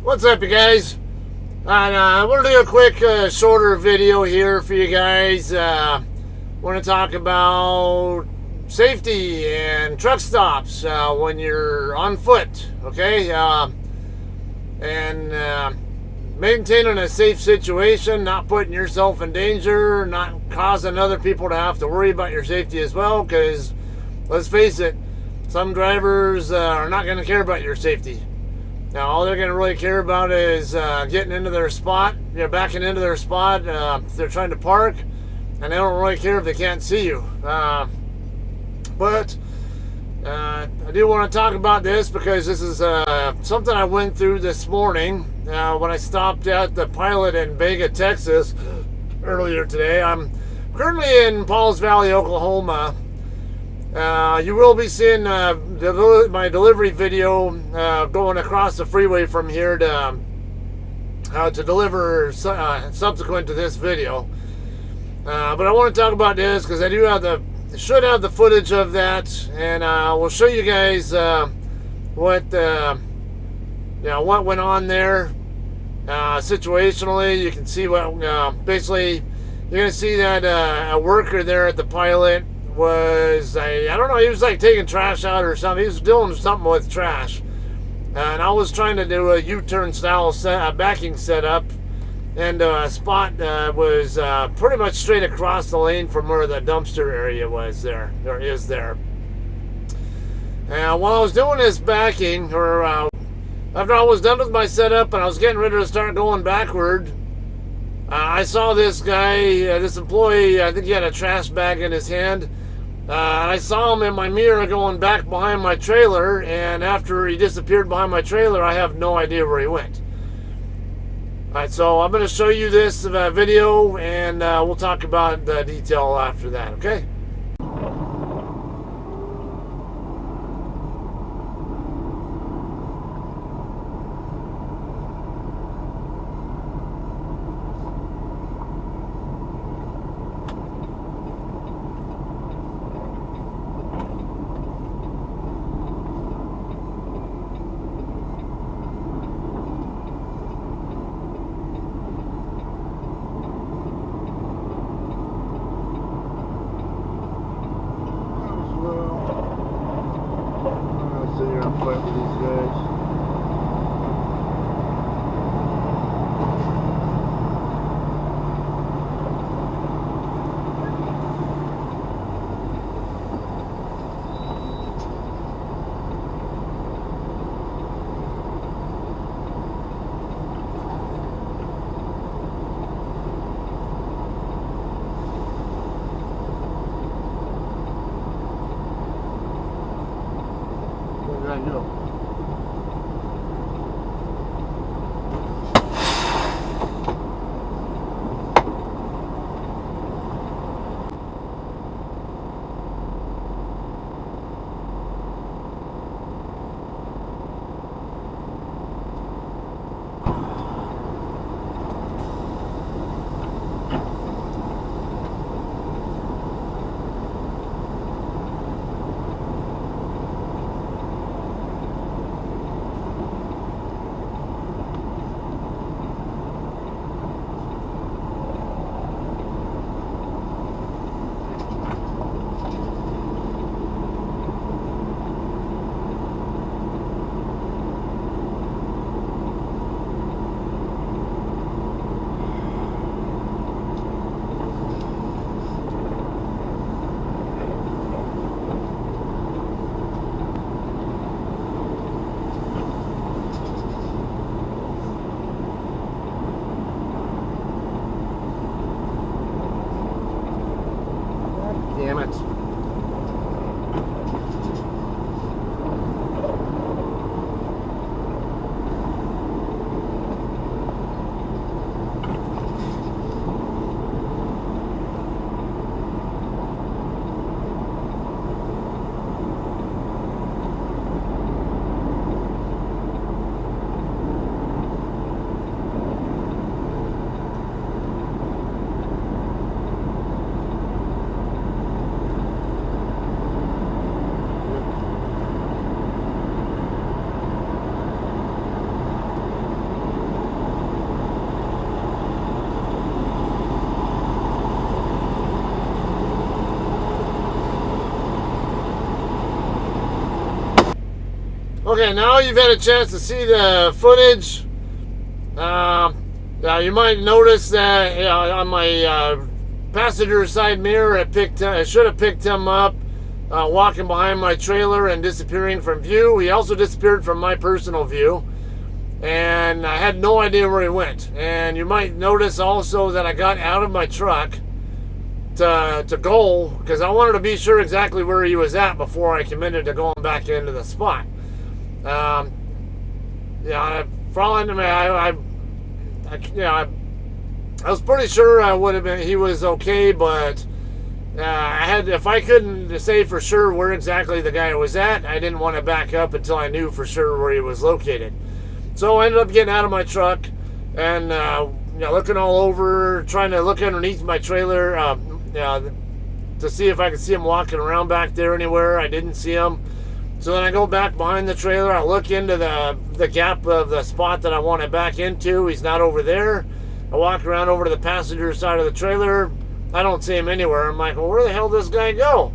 What's up, you guys? I want to do a quick, shorter video here for you guys. Want to talk about safety and truck stops when you're on foot, okay? And maintaining a safe situation, not putting yourself in danger, not causing other people to have to worry about your safety as well, because let's face it, some drivers are not going to care about your safety. Now, all they're going to really care about is getting into their spot, backing into their spot. If they're trying to park, and they don't really care if they can't see you. But I do want to talk about this because this is something I went through this morning when I stopped at the Pilot in Vega, Texas earlier today. I'm currently in Pauls Valley, Oklahoma. You will be seeing my delivery video going across the freeway from here to deliver subsequent to this video. But I want to talk about this because I do have should have the footage of that, and we'll show you guys what went on there situationally. You can see what basically you're gonna see that a worker there at the Pilot was I don't know, he was like taking trash out or something. He was doing something with trash, and I was trying to do a U-turn style backing setup, and spot was pretty much straight across the lane from where the dumpster area was there, or is there. And while I was doing this backing, or after I was done with my setup and I was getting ready to start going backward, I saw this guy, this employee, I think he had a trash bag in his hand. I saw him in my mirror going back behind my trailer, and after he disappeared behind my trailer, I have no idea where he went. Alright, so I'm going to show you this video, and we'll talk about the detail after that, okay? Okay, now you've had a chance to see the footage. You might notice that on my passenger side mirror, I should have picked him up walking behind my trailer and disappearing from view. He also disappeared from my personal view, and I had no idea where he went. And you might notice also that I got out of my truck to go, because I wanted to be sure exactly where he was at before I committed to going back into the spot. I was pretty sure he was okay, but if I couldn't say for sure where exactly the guy was at, I didn't want to back up until I knew for sure where he was located. So I ended up getting out of my truck and looking all over, trying to look underneath my trailer to see if I could see him walking around back there anywhere. I didn't see him. So then I go back behind the trailer. I look into the gap of the spot that I want to back into. He's not over there. I walk around over to the passenger side of the trailer. I don't see him anywhere. I'm like, well, where the hell did this guy go?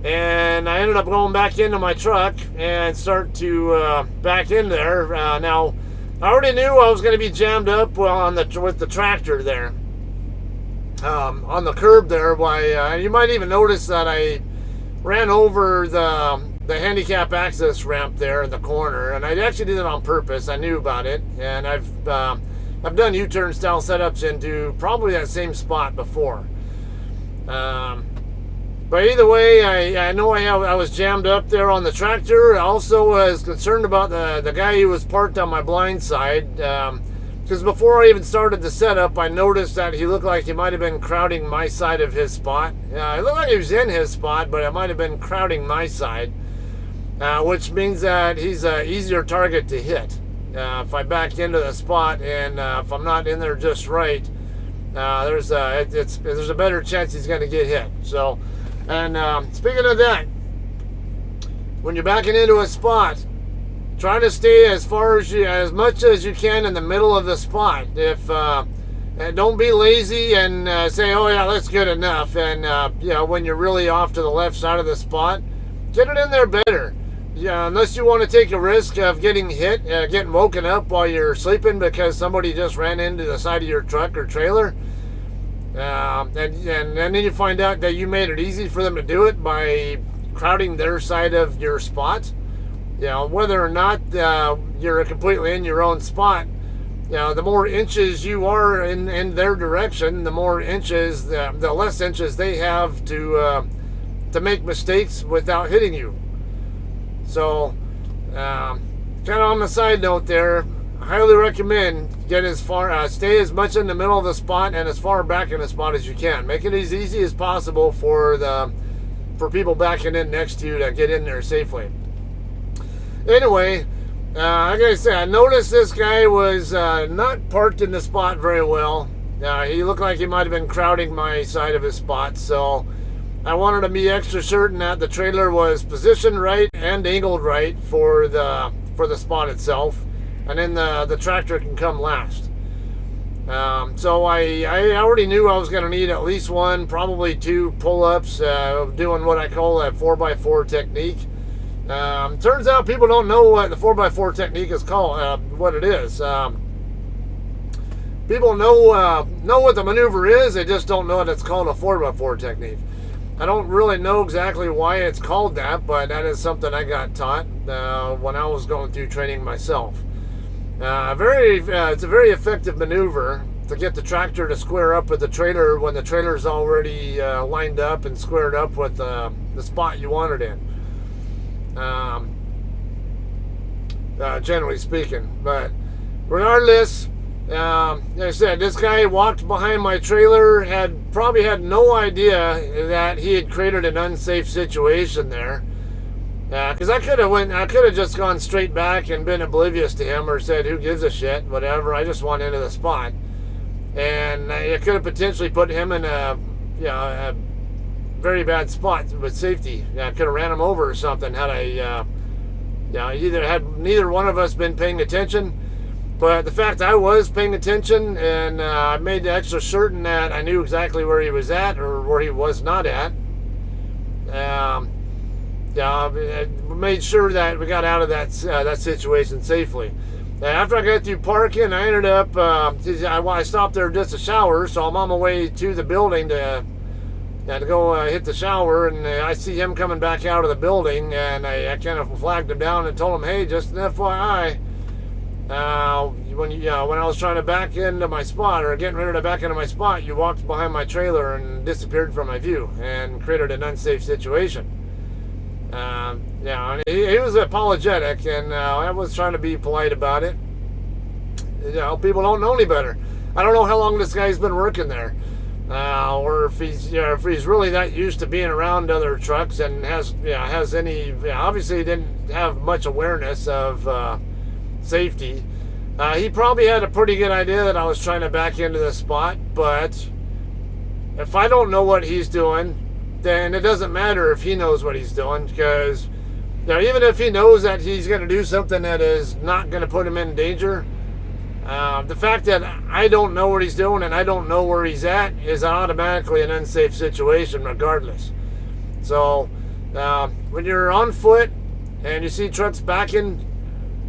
And I ended up going back into my truck and start to back in there. Now, I already knew I was going to be jammed up with the tractor there. On the curb there. You might even notice that I ran over the handicap access ramp there in the corner, and I actually did it on purpose. I knew about it, and I've done U-turn style setups into probably that same spot before. But either way, I know I was jammed up there on the tractor. I also was concerned about the guy who was parked on my blind side, because before I even started the setup, I noticed that he looked like he might have been crowding my side of his spot. It looked like he was in his spot, but it might have been crowding my side, which means that he's an easier target to hit. If I back into the spot and if I'm not in there just right, there's a better chance he's going to get hit. So, and speaking of that, when you're backing into a spot, try to stay as much as you can in the middle of the spot. And don't be lazy and say, oh yeah, that's good enough. And when you're really off to the left side of the spot, get it in there better. Yeah, unless you want to take a risk of getting hit, getting woken up while you're sleeping because somebody just ran into the side of your truck or trailer. And then you find out that you made it easy for them to do it by crowding their side of your spot. Whether or not you're completely in your own spot, the more inches you are in their direction, the more inches, the less inches they have to make mistakes without hitting you. So, kind of on the side note there, I highly recommend stay as much in the middle of the spot and as far back in the spot as you can. Make it as easy as possible for people backing in next to you to get in there safely. Anyway, like I said, I noticed this guy was not parked in the spot very well. He looked like he might have been crowding my side of his spot, so I wanted to be extra certain that the trailer was positioned right and angled right for the spot itself, and then the tractor can come last. So I already knew I was going to need at least one, probably two pull-ups, doing what I call a 4x4 technique. Turns out people don't know what the 4x4 technique is called, what it is. People know what the maneuver is, they just don't know that it's called a 4x4 technique. I don't really know exactly why it's called that, but that is something I got taught when I was going through training myself. It's a very effective maneuver to get the tractor to square up with the trailer when the trailer's already lined up and squared up with the spot you want it in. Generally speaking, but regardless, like I said, this guy walked behind my trailer, probably had no idea that he had created an unsafe situation there. Because I could have just gone straight back and been oblivious to him or said, who gives a shit, whatever, I just want into the spot. And it could have potentially put him in a very bad spot with safety. I could have ran him over or something had neither one of us been paying attention. But the fact I was paying attention and I made extra certain that I knew exactly where he was at or where he was not at. made sure that we got out of that situation safely. After I got through parking, I ended up, I stopped there just to shower, so I'm on my way to the building to go hit the shower, and I see him coming back out of the building, and I kind of flagged him down and told him, hey, just an FYI, when I was trying to back into my spot, or getting ready to back into my spot, you walked behind my trailer and disappeared from my view and created an unsafe situation. And he was apologetic, and I was trying to be polite about it. People don't know any better. I don't know how long this guy's been working there, or if he's really that used to being around other trucks and has any. Obviously, he didn't have much awareness of safety. He probably had a pretty good idea that I was trying to back into the spot, but if I don't know what he's doing, then it doesn't matter if he knows what he's doing, because even if he knows that he's going to do something that is not going to put him in danger, the fact that I don't know what he's doing and I don't know where he's at is automatically an unsafe situation regardless. So when you're on foot and you see trucks backing,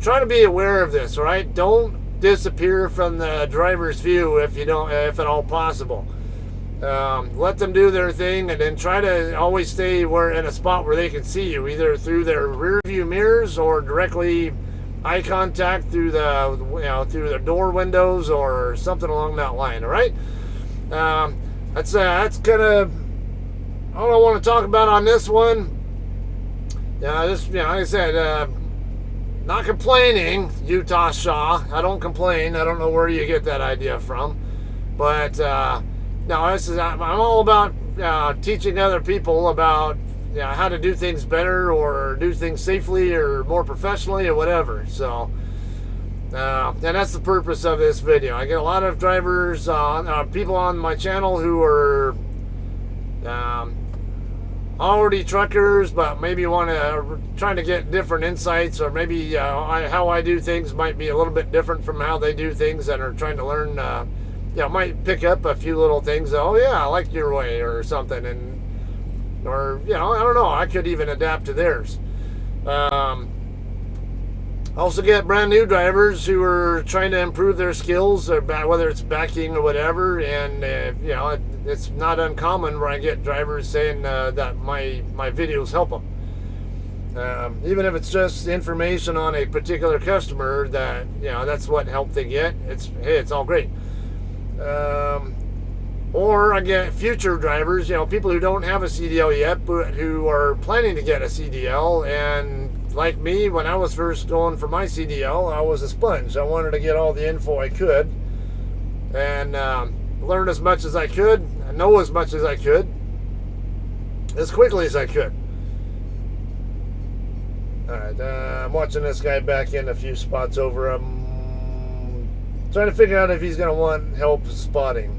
try to be aware of this, all right? Don't disappear from the driver's view if at all possible. Let them do their thing, and then try to always stay in a spot where they can see you, either through their rear view mirrors or directly eye contact through through their door windows or something along that line. All right, that's kind of all I want to talk about on this one. Like I said, not complaining, Utah Shaw. I don't complain. I don't know where you get that idea from, but. No, I'm all about teaching other people about how to do things better or do things safely or more professionally or whatever. So, and that's the purpose of this video. I get a lot of drivers, people on my channel who are already truckers, but maybe trying to get different insights, or maybe how I do things might be a little bit different from how they do things, and are trying to learn. Might pick up a few little things. Oh yeah, I like your way or something, or I don't know. I could even adapt to theirs. Also get brand new drivers who are trying to improve their skills, or whether it's backing or whatever. And it's not uncommon where I get drivers saying that my videos help them. Even if it's just information on a particular customer, that that's what help they get. It's all great. Or I get future drivers, people who don't have a CDL yet, but who are planning to get a CDL. And like me, when I was first going for my CDL, I was a sponge. I wanted to get all the info I could and learn as much as I could, and know as much as I could, as quickly as I could. Alright, I'm watching this guy back in a few spots over. Trying to figure out if he's going to want help spotting.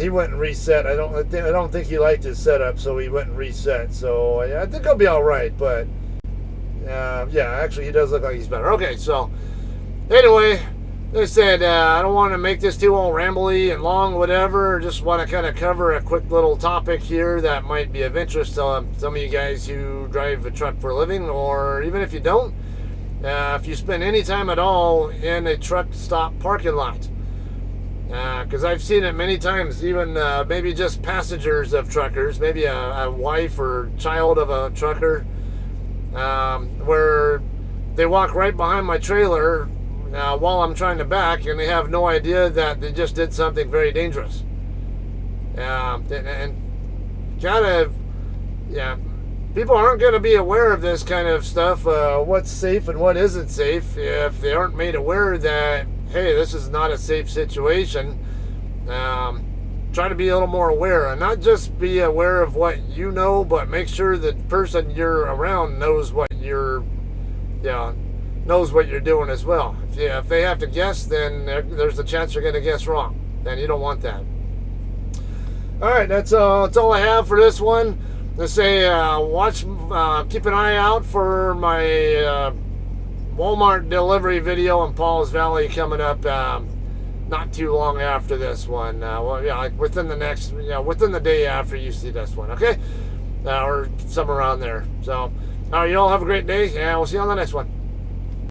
He went and reset. I don't think he liked his setup, so he went and reset. So I think I'll be all right. But actually, he does look like he's better. Okay, so anyway, they said I don't want to make this too all rambly and long, whatever. Just want to kind of cover a quick little topic here that might be of interest to some of you guys who drive a truck for a living, or even if you don't. If you spend any time at all in a truck stop parking lot, because I've seen it many times, even maybe just passengers of truckers, maybe a wife or child of a trucker, where they walk right behind my trailer while I'm trying to back, and they have no idea that they just did something very dangerous. And kind of, people aren't going to be aware of this kind of stuff, what's safe and what isn't safe, if they aren't made aware that, hey, this is not a safe situation. Try to be a little more aware, and not just be aware of what you know, but make sure the person you're around knows what you're doing as well. If they have to guess, then there's a chance you're going to guess wrong, and you don't want that. All right, that's all I have for this one. Let's say keep an eye out for my Walmart delivery video in Pauls Valley coming up not too long after this one. Within the day after you see this one. Okay. or somewhere around there. So, all right, you all have a great day, and we'll see you on the next one.